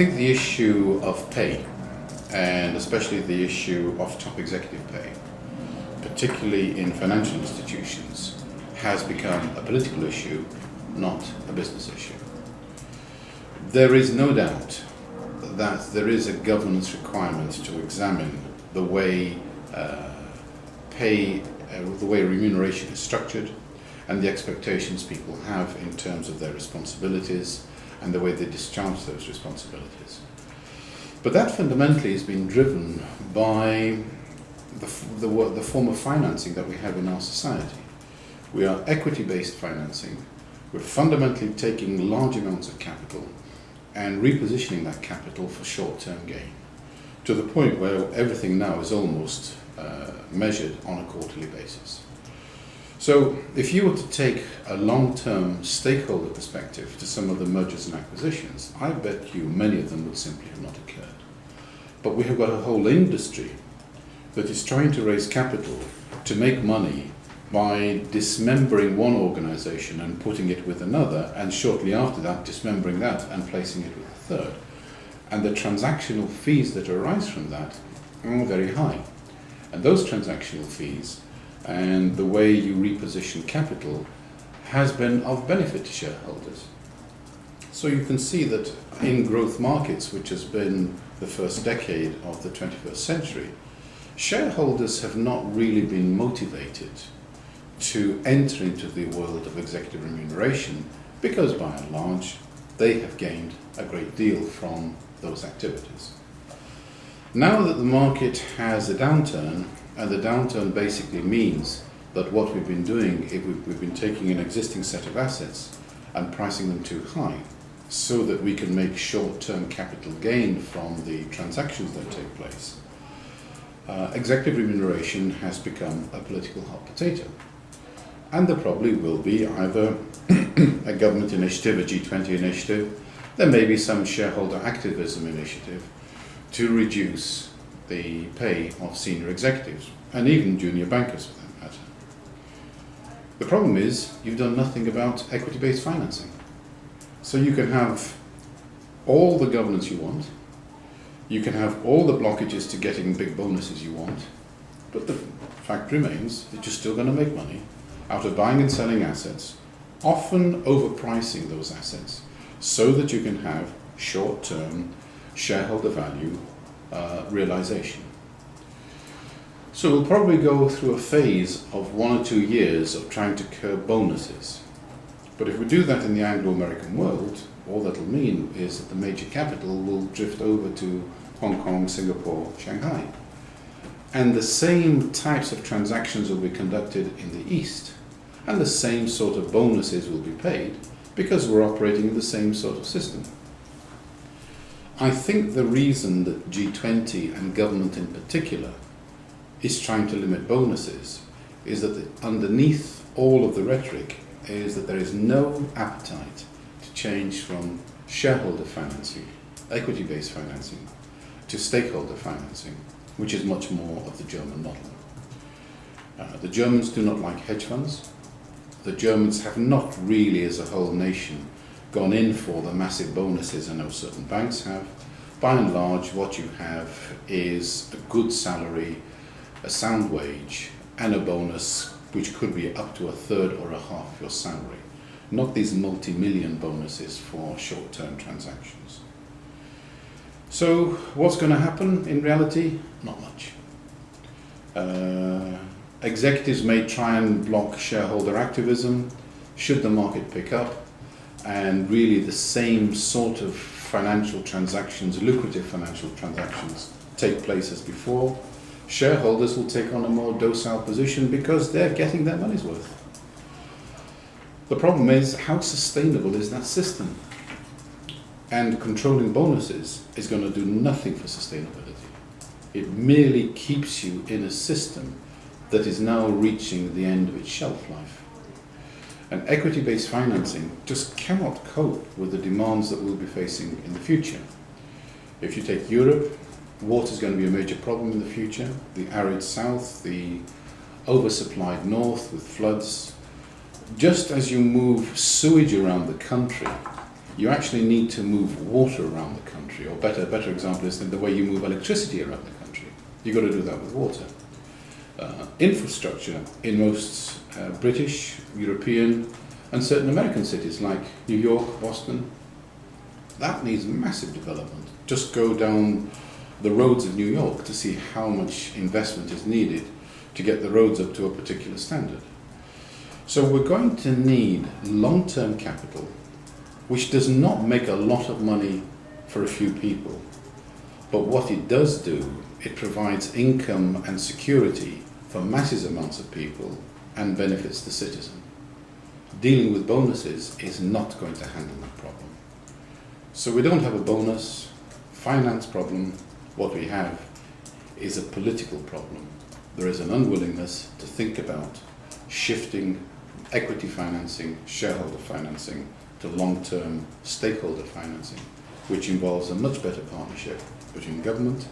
think the issue of pay, and especially the issue of top executive pay, particularly in financial institutions, has become a political issue, not a business issue. There is no doubt that there is a governance requirement to examine the way the way remuneration is structured and the expectations people have in terms of their responsibilities and the way they discharge those responsibilities. But that fundamentally has been driven by the form of financing that we have in our society. We are equity-based financing. We're fundamentally taking large amounts of capital and repositioning that capital for short-term gain, to the point where everything now is almost measured on a quarterly basis. So if you were to take a long-term stakeholder perspective to some of the mergers and acquisitions, I bet you many of them would simply have not occurred. But we have got a whole industry that is trying to raise capital to make money by dismembering one organization and putting it with another, and shortly after that dismembering that and placing it with a third. And the transactional fees that arise from that are very high. And those transactional fees and the way you reposition capital has been of benefit to shareholders. So you can see that in growth markets, which has been the first decade of the 21st century, shareholders have not really been motivated to enter into the world of executive remuneration because by and large they have gained a great deal from those activities. Now that the market has a downturn, and the downturn basically means that what we've been doing, we've been taking an existing set of assets and pricing them too high so that we can make short-term capital gain from the transactions that take place. Executive remuneration has become a political hot potato. And there probably will be either a government initiative, a G20 initiative, there may be some shareholder activism initiative to reduce the pay of senior executives, and even junior bankers for that matter. The problem is, you've done nothing about equity-based financing. So you can have all the governance you want, you can have all the blockages to getting big bonuses you want, but the fact remains that you're still going to make money out of buying and selling assets, often overpricing those assets, so that you can have short-term shareholder value realization. So we'll probably go through a phase of 1 or 2 years of trying to curb bonuses. But if we do that in the Anglo-American world, all that'll mean is that the major capital will drift over to Hong Kong, Singapore, Shanghai. And the same types of transactions will be conducted in the East. And the same sort of bonuses will be paid because we're operating in the same sort of system. I think the reason that G20 and government in particular is trying to limit bonuses is that underneath all of the rhetoric is that there is no appetite to change from shareholder financing, equity-based financing, to stakeholder financing, which is much more of the German model. The Germans do not like hedge funds. The Germans have not really, as a whole nation, gone in for the massive bonuses I know certain banks have. By and large, what you have is a good salary, a sound wage, and a bonus which could be up to a third or a half of your salary. Not these multi-million bonuses for short-term transactions. So what's going to happen in reality? Not much. Executives may try and block shareholder activism should the market pick up, and really the same sort of financial transactions, lucrative financial transactions, take place as before. Shareholders will take on a more docile position because they're getting their money's worth. The problem is, how sustainable is that system? And controlling bonuses is going to do nothing for sustainability. It merely keeps you in a system that is now reaching the end of its shelf life. And equity-based financing just cannot cope with the demands that we'll be facing in the future. If you take Europe, water is going to be a major problem in the future. The arid south, the oversupplied north with floods. Just as you move sewage around the country, you actually need to move water around the country. country, or better example is the way you move electricity around the country. You've got to do that with water. Infrastructure in most British, European, and certain American cities like New York, Boston, that needs massive development. Just go down the roads of New York to see how much investment is needed to get the roads up to a particular standard. So we're going to need long-term capital, which does not make a lot of money for a few people. But what it does do, it provides income and security for massive amounts of people and benefits the citizen. Dealing with bonuses is not going to handle that problem. So we don't have a bonus finance problem. What we have is a political problem. There is an unwillingness to think about shifting equity financing, shareholder financing, to long-term stakeholder financing, which involves a much better partnership between government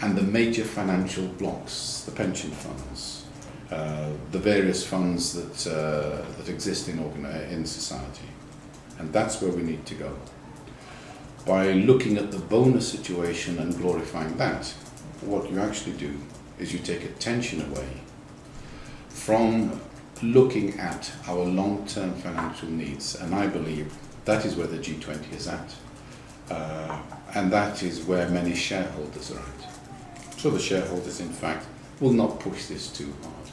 and the major financial blocks, the pension funds, the various funds that exist in society. And that's where we need to go. By looking at the bonus situation and glorifying that, what you actually do is you take attention away from looking at our long-term financial needs. And I believe that is where the G20 is at. And that is where many shareholders are at. So the shareholders, in fact, will not push this too hard.